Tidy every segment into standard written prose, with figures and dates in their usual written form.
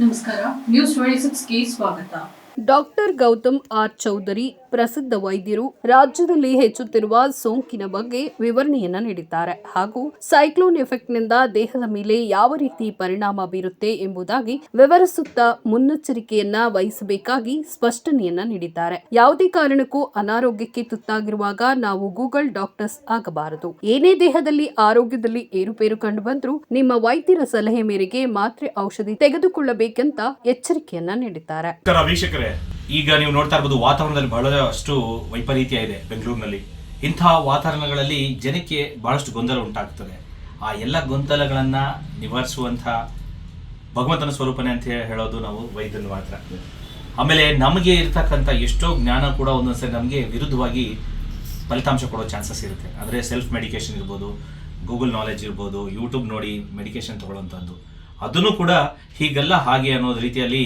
ನಮಸ್ಕಾರ, ನ್ಯೂಸ್ 26ಗೆ ಸ್ವಾಗತ. Doctor Gautam R Chaudhary ಪ್ರಸಿದ್ಧ ವೈದ್ಯರು ರಾಜ್ಯದಲ್ಲಿ ಹೆಚ್ಚುತ್ತಿರುವ ಸೋಂಕಿನ ಬಗ್ಗೆ ವಿವರಣೆಯನ್ನ ನೀಡಿದ್ದಾರೆ ಹಾಗೂ ಸೈಕ್ಲೋನ್ ಎಫೆಕ್ಟ್ನಿಂದ ದೇಹದ ಮೇಲೆ ಯಾವ ರೀತಿ ಪರಿಣಾಮ ಬೀರುತ್ತೆ ಎಂಬುದಾಗಿ ವಿವರಿಸುತ್ತಾ ಮುನ್ನೆಚ್ಚರಿಕೆಯನ್ನ ವಹಿಸಬೇಕಾಗಿ ಸ್ಪಷ್ಟನೆಯನ್ನ ನೀಡಿದ್ದಾರೆ. ಯಾವುದೇ ಕಾರಣಕ್ಕೂ ಅನಾರೋಗ್ಯಕ್ಕೆ ತುತ್ತಾಗಿರುವಾಗ ನಾವು ಗೂಗಲ್ ಡಾಕ್ಟರ್ಸ್ ಆಗಬಾರದು. ಏನೇ ದೇಹದಲ್ಲಿ ಆರೋಗ್ಯದಲ್ಲಿ ಏರುಪೇರು ಕಂಡು ಬಂದರೂ ನಿಮ್ಮ ವೈದ್ಯರ ಸಲಹೆ ಮೇರೆಗೆ ಮಾತ್ರೆ ಔಷಧಿ ತೆಗೆದುಕೊಳ್ಳಬೇಕೆಂತ ಎಚ್ಚರಿಕೆಯನ್ನ ನೀಡಿದ್ದಾರೆ. ಈಗ ನೀವು ನೋಡ್ತಾ ಇರಬಹುದು, ವಾತಾವರಣದಲ್ಲಿ ಬಹಳಷ್ಟು ವೈಪರೀತ್ಯ ಇದೆ ಬೆಂಗಳೂರಿನಲ್ಲಿ. ಇಂತಹ ವಾತಾವರಣಗಳಲ್ಲಿ ಜನಕ್ಕೆ ಬಹಳಷ್ಟು ಗೊಂದಲ ಉಂಟಾಗ್ತದೆ. ಆ ಎಲ್ಲ ಗೊಂದಲಗಳನ್ನ ನಿವಾರಿಸುವಂತಹ ಭಗವಂತನ ಸ್ವರೂಪನೇ ಅಂತ ಹೇಳೋದು ನಾವು ವೈದ್ಯರು ಮಾತ್ರ. ಆಮೇಲೆ ನಮಗೆ ಇರ್ತಕ್ಕಂಥ ಎಷ್ಟೋ ಜ್ಞಾನ ಕೂಡ ಒಂದೊಂದ್ಸರಿ ನಮಗೆ ವಿರುದ್ಧವಾಗಿ ಫಲಿತಾಂಶ ಕೊಡೋ ಚಾನ್ಸಸ್ ಇರುತ್ತೆ. ಅಂದರೆ ಸೆಲ್ಫ್ ಮೆಡಿಕೇಶನ್ ಇರ್ಬೋದು, ಗೂಗಲ್ ನಾಲೆಜ್ ಇರ್ಬೋದು, ಯೂಟ್ಯೂಬ್ ನೋಡಿ ಮೆಡಿಕೇಶನ್ ತಗೊಳ್ಳೋಂಥದ್ದು, ಅದನ್ನು ಕೂಡ ಹೀಗೆಲ್ಲ ಹಾಗೆ ಅನ್ನೋದು ರೀತಿಯಲ್ಲಿ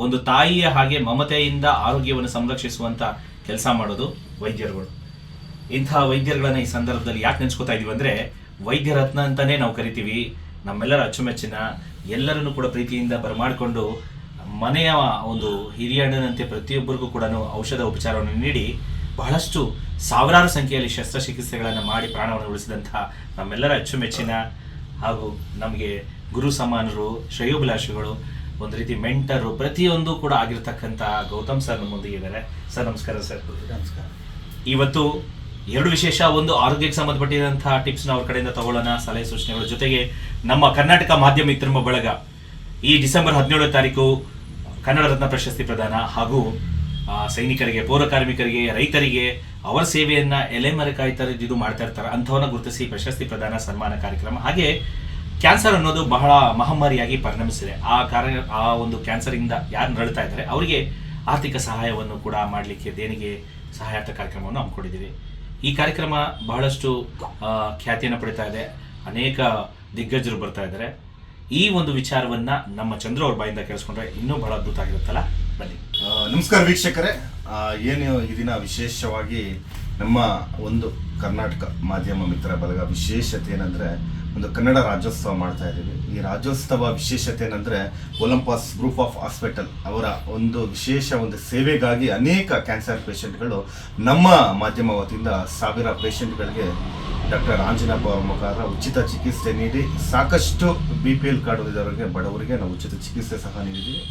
ಒಂದು ತಾಯಿಯ ಹಾಗೆ ಮಮತೆಯಿಂದ ಆರೋಗ್ಯವನ್ನು ಸಂರಕ್ಷಿಸುವಂಥ ಕೆಲಸ ಮಾಡೋದು ವೈದ್ಯರುಗಳು. ಇಂತಹ ವೈದ್ಯರುಗಳನ್ನ ಈ ಸಂದರ್ಭದಲ್ಲಿ ಯಾಕೆ ನೆನೆಸ್ಕೊತಾ ಇದೀವಿ ಅಂದರೆ, ವೈದ್ಯ ರತ್ನ ಅಂತಲೇ ನಾವು ಕರಿತೀವಿ. ನಮ್ಮೆಲ್ಲರ ಅಚ್ಚುಮೆಚ್ಚಿನ, ಎಲ್ಲರನ್ನು ಕೂಡ ಪ್ರೀತಿಯಿಂದ ಬರಮಾಡಿಕೊಂಡು ಮನೆಯ ಒಂದು ಹಿರಿಯಣ್ಣನಂತೆ ಪ್ರತಿಯೊಬ್ಬರಿಗೂ ಕೂಡ ಔಷಧ ಉಪಚಾರವನ್ನು ನೀಡಿ ಬಹಳಷ್ಟು ಸಾವಿರಾರು ಸಂಖ್ಯೆಯಲ್ಲಿ ಶಸ್ತ್ರಚಿಕಿತ್ಸೆಗಳನ್ನು ಮಾಡಿ ಪ್ರಾಣವನ್ನು ಉಳಿಸಿದಂತಹ ನಮ್ಮೆಲ್ಲರ ಅಚ್ಚುಮೆಚ್ಚಿನ ಹಾಗೂ ನಮಗೆ ಗುರು ಸಮಾನರು, ಶ್ರೇಯೋಭಿಲಾಷಿಗಳು, ಒಂದು ರೀತಿ ಮೆಂಟರು, ಪ್ರತಿಯೊಂದು ಕೂಡ ಆಗಿರ್ತಕ್ಕಂಥ ಗೌತಮ್ ಸರ್ ನಮ್ಮೊಂದಿಗೆ ಇದ್ದಾರೆ. ಸರ್ ನಮಸ್ಕಾರ. ಸರ್ ನಮಸ್ಕಾರ. ಇವತ್ತು ಎರಡು ವಿಶೇಷ, ಒಂದು ಆರೋಗ್ಯಕ್ಕೆ ಸಂಬಂಧಪಟ್ಟಿದಂತಹ ಟಿಪ್ಸ್ನ ಅವ್ರ ಕಡೆಯಿಂದ ತಗೊಳ್ಳೋಣ, ಸಲಹೆ ಸೂಚನೆಗಳ ಜೊತೆಗೆ ನಮ್ಮ ಕರ್ನಾಟಕ ಮಾಧ್ಯಮ ಮಿತ್ರ ಬಳಗ ಈ ಡಿಸೆಂಬರ್ 17ನೇ ತಾರೀಕು ಕನ್ನಡ ರತ್ನ ಪ್ರಶಸ್ತಿ ಪ್ರದಾನ ಹಾಗೂ ಸೈನಿಕರಿಗೆ, ಪೌರ ಕಾರ್ಮಿಕರಿಗೆ, ರೈತರಿಗೆ ಅವರ ಸೇವೆಯನ್ನ ಎಲೆಮರೆಕಾಯ್ದು ಮಾಡ್ತಾ ಇರ್ತಾರೆ ಅಂಥವನ್ನ ಗುರುತಿಸಿ ಪ್ರಶಸ್ತಿ ಪ್ರದಾನ ಸನ್ಮಾನ ಕಾರ್ಯಕ್ರಮ. ಹಾಗೆ ಕ್ಯಾನ್ಸರ್ ಅನ್ನೋದು ಬಹಳ ಮಹಾಮಾರಿಯಾಗಿ ಪರಿಣಮಿಸಿದೆ. ಆ ಒಂದು ಕ್ಯಾನ್ಸರಿಂದ ಯಾರು ನರಳ್ತಾ ಇದ್ದಾರೆ ಅವರಿಗೆ ಆರ್ಥಿಕ ಸಹಾಯವನ್ನು ಕೂಡ ಮಾಡಲಿಕ್ಕೆ ದೇಣಿಗೆ ಸಹಾಯಾರ್ಥ ಕಾರ್ಯಕ್ರಮವನ್ನು ಹಮ್ಮಿಕೊಂಡಿದ್ದೀವಿ. ಈ ಕಾರ್ಯಕ್ರಮ ಬಹಳಷ್ಟು ಖ್ಯಾತಿಯನ್ನು ಪಡಿತಾ ಇದೆ. ಅನೇಕ ದಿಗ್ಗಜರು ಬರ್ತಾ ಇದ್ದಾರೆ. ಈ ಒಂದು ವಿಚಾರವನ್ನ ನಮ್ಮ ಚಂದ್ರು ಅವ್ರ ಬಾಯಿಂದ ಕೇಳಿಸ್ಕೊಂಡ್ರೆ ಇನ್ನೂ ಬಹಳ ಅದ್ಭುತ ಆಗಿರುತ್ತಲ್ಲ. ಬನ್ನಿ. ನಮಸ್ಕಾರ ವೀಕ್ಷಕರೇ. ಏನು ಈ ದಿನ ವಿಶೇಷವಾಗಿ ನಮ್ಮ ಒಂದು ಕರ್ನಾಟಕ ಮಾಧ್ಯಮ ಮಿತ್ರ ಬಳಗ ವಿಶೇಷತೆ ಏನಂದರೆ, ಒಂದು ಕನ್ನಡ ರಾಜ್ಯೋತ್ಸವ ಮಾಡ್ತಾ ಇದ್ದೀವಿ. ಈ ರಾಜ್ಯೋತ್ಸವ ವಿಶೇಷತೆ ಏನಂದರೆ, ಒಲಂಪಸ್ ಗ್ರೂಪ್ ಆಫ್ ಹಾಸ್ಪಿಟಲ್ ಅವರ ಒಂದು ವಿಶೇಷ ಒಂದು ಸೇವೆಗಾಗಿ ಅನೇಕ ಕ್ಯಾನ್ಸರ್ ಪೇಷಂಟ್ಗಳು ನಮ್ಮ ಮಾಧ್ಯಮ ವತಿಯಿಂದ ಸಾವಿರ ಪೇಷಂಟ್ಗಳಿಗೆ ಡಾಕ್ಟರ್ ಆಂಜನಪ್ಪ ಅವರ ಮುಖಾಂತರ ಉಚಿತ ಚಿಕಿತ್ಸೆ ನೀಡಿ ಸಾಕಷ್ಟು BPL ಕಾರ್ಡ್ ಹೊಂದಿದವರಿಗೆ, ಬಡವರಿಗೆ ನಾವು ಉಚಿತ ಚಿಕಿತ್ಸೆ ಸಹ ನೀಡಿದ್ದೀವಿ.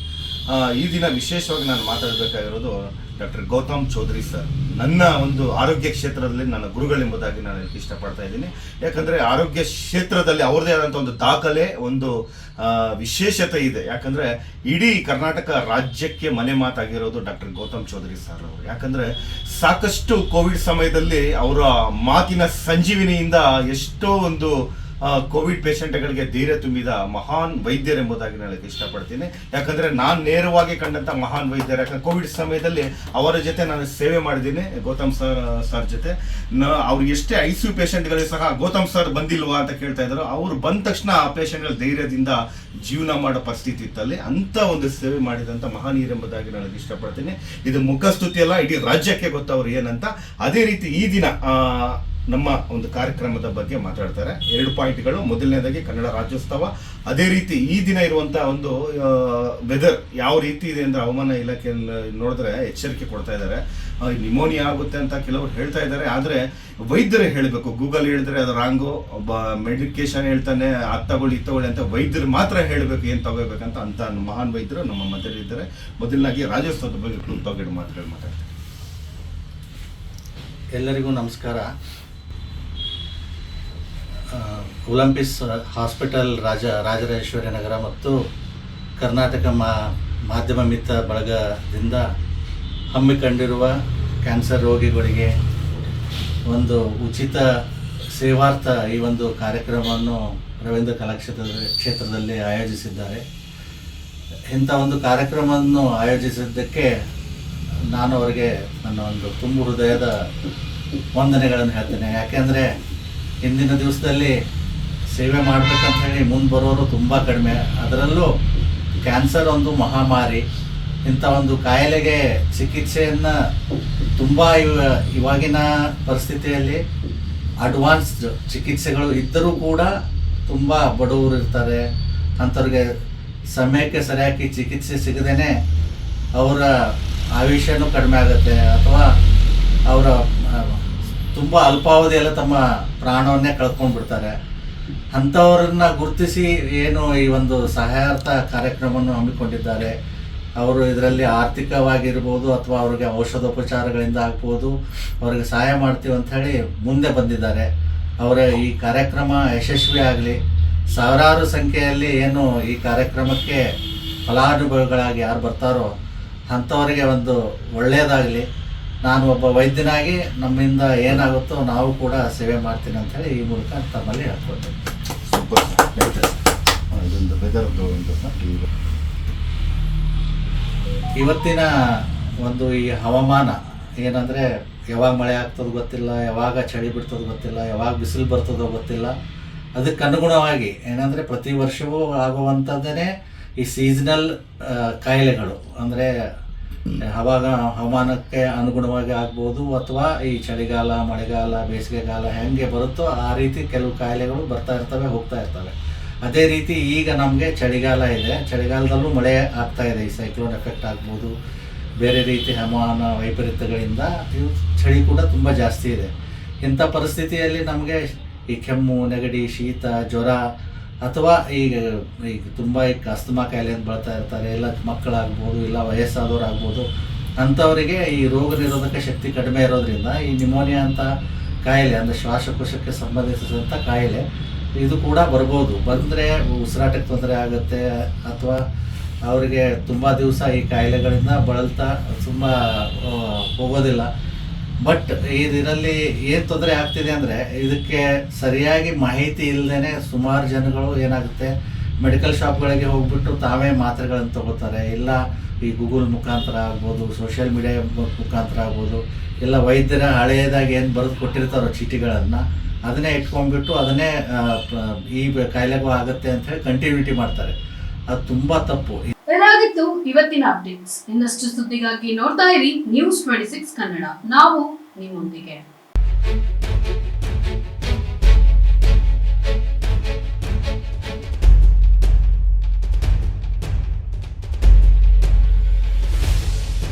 ಈ ದಿನ ವಿಶೇಷವಾಗಿ ನಾನು ಮಾತಾಡಬೇಕಾಗಿರೋದು ಡಾಕ್ಟರ್ ಗೌತಮ್ ಚೌಧರಿ ಸರ್. ನನ್ನ ಒಂದು ಆರೋಗ್ಯ ಕ್ಷೇತ್ರದಲ್ಲಿ ನನ್ನ ಗುರುಗಳೆಂಬುದಾಗಿ ನಾನು ಹೇಳಕ್ಕೆ ಇಷ್ಟಪಡ್ತಾ ಇದ್ದೀನಿ. ಯಾಕಂದರೆ ಆರೋಗ್ಯ ಕ್ಷೇತ್ರದಲ್ಲಿ ಅವ್ರದ್ದೇ ಆದಂಥ ಒಂದು ದಾಖಲೆ, ಒಂದು ವಿಶೇಷತೆ ಇದೆ. ಯಾಕಂದರೆ ಇಡೀ ಕರ್ನಾಟಕ ರಾಜ್ಯಕ್ಕೆ ಮನೆ ಮಾತಾಗಿರೋದು ಡಾಕ್ಟರ್ ಗೌತಮ್ ಚೌಧರಿ ಸರ್ ಅವರು. ಯಾಕಂದರೆ ಸಾಕಷ್ಟು ಕೋವಿಡ್ ಸಮಯದಲ್ಲಿ ಅವರ ಮಾತಿನ ಸಂಜೀವಿನಿಯಿಂದ ಎಷ್ಟೋ ಒಂದು ಕೋವಿಡ್ ಪೇಷಂಟ್ಗಳಿಗೆ ಧೈರ್ಯ ತುಂಬಿದ ಮಹಾನ್ ವೈದ್ಯರೆಂಬುದಾಗಿ ಹೇಳಕ್ಕೆ ಇಷ್ಟಪಡ್ತೀನಿ. ಯಾಕಂದರೆ ನಾನು ನೇರವಾಗಿ ಕಂಡಂಥ ಮಹಾನ್ ವೈದ್ಯರು. ಯಾಕಂದ್ರೆ ಕೋವಿಡ್ ಸಮಯದಲ್ಲಿ ಅವರ ಜೊತೆ ನಾನು ಸೇವೆ ಮಾಡಿದ್ದೀನಿ, ಗೌತಮ್ ಸರ್ ಜೊತೆ. ಅವ್ರು ಎಷ್ಟೇ ICU ಪೇಷಂಟ್ಗಳಿಗೆ ಸಹ ಗೌತಮ್ ಸರ್ ಬಂದಿಲ್ವಾ ಅಂತ ಕೇಳ್ತಾ ಇದ್ರು. ಅವ್ರು ಬಂದ ತಕ್ಷಣ ಆ ಪೇಷಂಟ್ಗಳ ಧೈರ್ಯದಿಂದ ಜೀವನ ಮಾಡೋ ಪರಿಸ್ಥಿತಿ ಇತ್ತಲ್ಲಿ. ಅಂಥ ಒಂದು ಸೇವೆ ಮಾಡಿದಂಥ ಮಹಾನೀಯರೆಂಬುದಾಗಿ ನನಗೆ ಇಷ್ಟಪಡ್ತೀನಿ. ಇದು ಮುಖಸ್ತುತಿ ಅಲ್ಲ, ಇಡೀ ರಾಜ್ಯಕ್ಕೆ ಗೊತ್ತವ್ರು ಏನಂತ. ಅದೇ ರೀತಿ ಈ ದಿನ ನಮ್ಮ ಒಂದು ಕಾರ್ಯಕ್ರಮದ ಬಗ್ಗೆ ಮಾತಾಡ್ತಾರೆ. 2 ಪಾಯಿಂಟ್ಗಳು. ಮೊದಲನೇದಾಗಿ ಕನ್ನಡ ರಾಜ್ಯೋತ್ಸವ, ಅದೇ ರೀತಿ ಈ ದಿನ ಇರುವಂಥ ಒಂದು ವೆದರ್ ಯಾವ ರೀತಿ ಇದೆ ಅಂದರೆ, ಹವಾಮಾನ ಇಲಾಖೆ ನೋಡಿದ್ರೆ ಎಚ್ಚರಿಕೆ ಕೊಡ್ತಾ ಇದ್ದಾರೆ. ನಿಮೋನಿಯಾ ಆಗುತ್ತೆ ಅಂತ ಕೆಲವರು ಹೇಳ್ತಾ ಇದ್ದಾರೆ. ಆದರೆ ವೈದ್ಯರು ಹೇಳಬೇಕು. ಗೂಗಲ್ ಹೇಳಿದ್ರೆ ಅದು ರಾಂಗು. ಒಬ್ಬ ಮೆಡಿಕೇಶನ್ ಹೇಳ್ತಾನೆ ಅದು ತಗೊಳ್ಳಿ ಅಂತ ವೈದ್ಯರು ಮಾತ್ರ ಹೇಳಬೇಕು ಏನು ತಗೋಬೇಕಂತ. ಅಂತ ಮಹಾನ್ ವೈದ್ಯರು ನಮ್ಮ ಮಧ್ಯದಲ್ಲಿದ್ದಾರೆ. ಮೊದಲನಾಗಿ ರಾಜ್ಯೋತ್ಸವದ ಬಗ್ಗೆ ತಗೊಂಡು ಮಾತಾಡ್ತಾರೆ. ಎಲ್ಲರಿಗೂ ನಮಸ್ಕಾರ. ಒಲಂಪಿಸ್ ಹಾಸ್ಪಿಟಲ್ ರಾಜರಾಜೇಶ್ವರಿ ನಗರ ಮತ್ತು ಕರ್ನಾಟಕ ಮಾಧ್ಯಮ ಮಿತ್ರ ಬಳಗದಿಂದ ಹಮ್ಮಿಕೊಂಡಿರುವ ಕ್ಯಾನ್ಸರ್ ರೋಗಿಗಳಿಗೆ ಒಂದು ಉಚಿತ ಸೇವಾರ್ಥ ಈ ಒಂದು ಕಾರ್ಯಕ್ರಮವನ್ನು ರವೀಂದ್ರ ಕಲಾಕ್ಷೇತ್ರದಲ್ಲಿ ಆಯೋಜಿಸಿದ್ದಾರೆ. ಇಂಥ ಒಂದು ಕಾರ್ಯಕ್ರಮವನ್ನು ಆಯೋಜಿಸಿದ್ದಕ್ಕೆ ನಾನು ಅವರಿಗೆ ನನ್ನ ಒಂದು ತುಂಬು ಹೃದಯದ ವಂದನೆಗಳನ್ನು ಹೇಳ್ತೇನೆ. ಯಾಕೆಂದರೆ ಇಂದಿನ ದಿವಸದಲ್ಲಿ ಸೇವೆ ಮಾಡಬೇಕಂತ ಹೇಳಿ ಮುಂದೆ ಬರೋರು ತುಂಬ ಕಡಿಮೆ. ಅದರಲ್ಲೂ ಕ್ಯಾನ್ಸರ್ ಒಂದು ಮಹಾಮಾರಿ. ಇಂಥ ಒಂದು ಕಾಯಿಲೆಗೆ ಚಿಕಿತ್ಸೆಯನ್ನು ತುಂಬ ಇವಾಗಿನ ಪರಿಸ್ಥಿತಿಯಲ್ಲಿ ಅಡ್ವಾನ್ಸ್ಡ್ ಚಿಕಿತ್ಸೆಗಳು ಇದ್ದರೂ ಕೂಡ ತುಂಬ ಬಡವರು ಇರ್ತಾರೆ. ಅಂಥವ್ರಿಗೆ ಸಮಯಕ್ಕೆ ಸರಿಯಾಗಿ ಚಿಕಿತ್ಸೆ ಸಿಗದೇನೆ ಅವರ ಆಯುಷ್ಯನೂ ಕಡಿಮೆ ಆಗುತ್ತೆ ಅಥವಾ ಅವರ ತುಂಬ ಅಲ್ಪಾವಧಿಯಲ್ಲೇ ತಮ್ಮ ಪ್ರಾಣವನ್ನೇ ಕಳ್ಕೊಂಡು ಬಿಡ್ತಾರೆ. ಅಂಥವ್ರನ್ನ ಗುರುತಿಸಿ ಏನು ಈ ಒಂದು ಸಹಾಯಾರ್ಥ ಕಾರ್ಯಕ್ರಮವನ್ನು ಹಮ್ಮಿಕೊಂಡಿದ್ದಾರೆ. ಅವರು ಇದರಲ್ಲಿ ಆರ್ಥಿಕವಾಗಿರ್ಬೋದು ಅಥವಾ ಅವ್ರಿಗೆ ಔಷಧೋಪಚಾರಗಳಿಂದ ಆಗ್ಬೋದು ಅವ್ರಿಗೆ ಸಹಾಯ ಮಾಡ್ತೀವಿ ಅಂಥೇಳಿ ಮುಂದೆ ಬಂದಿದ್ದಾರೆ. ಅವರ ಈ ಕಾರ್ಯಕ್ರಮ ಯಶಸ್ವಿ ಆಗಲಿ, ಸಾವಿರಾರು ಸಂಖ್ಯೆಯಲ್ಲಿ ಏನು ಈ ಕಾರ್ಯಕ್ರಮಕ್ಕೆ ಫಲಾನುಭವಿಗಳಾಗಿ ಯಾರು ಬರ್ತಾರೋ ಅಂಥವರಿಗೆ ಒಂದು ಒಳ್ಳೆಯದಾಗಲಿ. ನಾನು ಒಬ್ಬ ವೈದ್ಯನಾಗಿ ನಮ್ಮಿಂದ ಏನಾಗುತ್ತೋ ನಾವು ಕೂಡ ಸೇವೆ ಮಾಡ್ತೀನಿ ಅಂಥೇಳಿ ಈ ಮೂಲಕ ತಮ್ಮಲ್ಲಿ ಹೇಳ್ಕೊಳ್ತೀನಿ. Super sir. ಇದೊಂದು ವೆದರ್ದು ಒಂದು ಸರ್ ಇವತ್ತಿನ ಒಂದು ಈ ಹವಾಮಾನ ಏನಂದರೆ ಯಾವಾಗ ಮಳೆ ಆಗ್ತದೋ ಗೊತ್ತಿಲ್ಲ, ಯಾವಾಗ ಚಳಿ ಬಿಡ್ತದೋ ಗೊತ್ತಿಲ್ಲ, ಯಾವಾಗ ಬಿಸಿಲು ಬರ್ತದೋ ಗೊತ್ತಿಲ್ಲ. ಅದಕ್ಕೆ ಅನುಗುಣವಾಗಿ ಏನಂದರೆ ಪ್ರತಿ ವರ್ಷವೂ ಆಗುವಂಥದ್ದೇ ಈ ಸೀಸನಲ್ ಕಾಯಿಲೆಗಳು, ಅಂದರೆ ಹವಾಮಾನಕ್ಕೆ ಅನುಗುಣವಾಗಿ ಆಗ್ಬೋದು ಅಥವಾ ಈ ಚಳಿಗಾಲ, ಮಳೆಗಾಲ, ಬೇಸಿಗೆಗಾಲ ಹೆಂಗೆ ಬರುತ್ತೋ ಆ ರೀತಿ ಕೆಲವು ಕಾಯಿಲೆಗಳು ಬರ್ತಾ ಇರ್ತವೆ, ಹೋಗ್ತಾ ಇರ್ತವೆ. ಅದೇ ರೀತಿ ಈಗ ನಮಗೆ ಚಳಿಗಾಲ ಇದೆ, ಚಳಿಗಾಲದಲ್ಲೂ ಮಳೆ ಆಗ್ತಾ ಇದೆ. ಈ ಸೈಕ್ಲೋನ್ ಎಫೆಕ್ಟ್ ಆಗ್ಬೋದು, ಬೇರೆ ರೀತಿ ಹವಾಮಾನ ವೈಪರೀತ್ಯಗಳಿಂದ ಇವು ಚಳಿ ಕೂಡ ತುಂಬ ಜಾಸ್ತಿ ಇದೆ. ಇಂಥ ಪರಿಸ್ಥಿತಿಯಲ್ಲಿ ನಮಗೆ ಈ ಕೆಮ್ಮು, ನೆಗಡಿ, ಶೀತ, ಜ್ವರ ಅಥವಾ ಈಗ ತುಂಬ ಅಸ್ತಮಾ ಕಾಯಿಲೆಯಿಂದ ಬಳಲ್ತಾ ಇರ್ತಾರೆ, ಇಲ್ಲ ಮಕ್ಕಳಾಗ್ಬೋದು, ಇಲ್ಲ ವಯಸ್ಸಾದವರಾಗ್ಬೋದು. ಅಂಥವರಿಗೆ ಈ ರೋಗ ನಿರೋಧಕ ಶಕ್ತಿ ಕಡಿಮೆ ಇರೋದ್ರಿಂದ ಈ ನಿಮೋನಿಯಾ ಅಂತ ಕಾಯಿಲೆ, ಅಂದರೆ ಶ್ವಾಸಕೋಶಕ್ಕೆ ಸಂಬಂಧಿಸಿದಂಥ ಕಾಯಿಲೆ ಇದು ಕೂಡ ಬರ್ಬೋದು. ಬಂದರೆ ಉಸಿರಾಟಕ್ಕೆ ತೊಂದರೆ ಆಗುತ್ತೆ ಅಥವಾ ಅವರಿಗೆ ತುಂಬ ದಿವಸ ಈ ಕಾಯಿಲೆಗಳಿಂದ ಬಳಲ್ತಾ ತುಂಬ ಹೋಗೋದಿಲ್ಲ. ಬಟ್ ಇದರಲ್ಲಿ ಏನು ತೊಂದರೆ ಆಗ್ತಿದೆ ಅಂದರೆ ಇದಕ್ಕೆ ಸರಿಯಾಗಿ ಮಾಹಿತಿ ಇಲ್ಲದೇ ಸುಮಾರು ಜನಗಳು ಏನಾಗುತ್ತೆ, ಮೆಡಿಕಲ್ ಶಾಪ್ಗಳಿಗೆ ಹೋಗ್ಬಿಟ್ಟು ತಾವೇ ಮಾತ್ರೆಗಳನ್ನು ತಗೋತಾರೆ. ಇಲ್ಲ ಈ ಗೂಗಲ್ ಮುಖಾಂತರ ಆಗ್ಬೋದು, ಸೋಷಿಯಲ್ ಮೀಡಿಯಾ ಮುಖಾಂತರ ಆಗ್ಬೋದು, ಇಲ್ಲ ವೈದ್ಯರ ಹಳೆಯದಾಗಿ ಏನು ಬರೆದು ಕೊಟ್ಟಿರ್ತಾರೋ ಚೀಟಿಗಳನ್ನು ಅದನ್ನೇ ಇಟ್ಕೊಂಡ್ಬಿಟ್ಟು ಅದನ್ನೇ ಈ ಕಾಯಿಲೆಗೂ ಆಗುತ್ತೆ ಅಂತ ಹೇಳಿ ಕಂಟಿನ್ಯೂಟಿ ಮಾಡ್ತಾರೆ. ಅದು ತುಂಬ ತಪ್ಪು. ಇದಾಗಿತ್ತು ಇವತ್ತಿನ ಅಪ್ಡೇಟ್ಸ್. ಇನ್ನಷ್ಟು ಸುದ್ದಿಗಾಗಿ ನೋಡ್ತಾ ಇರಿ News 26 ಕನ್ನಡ. ನಾವು ನಿಮ್ಮೊಂದಿಗೆ.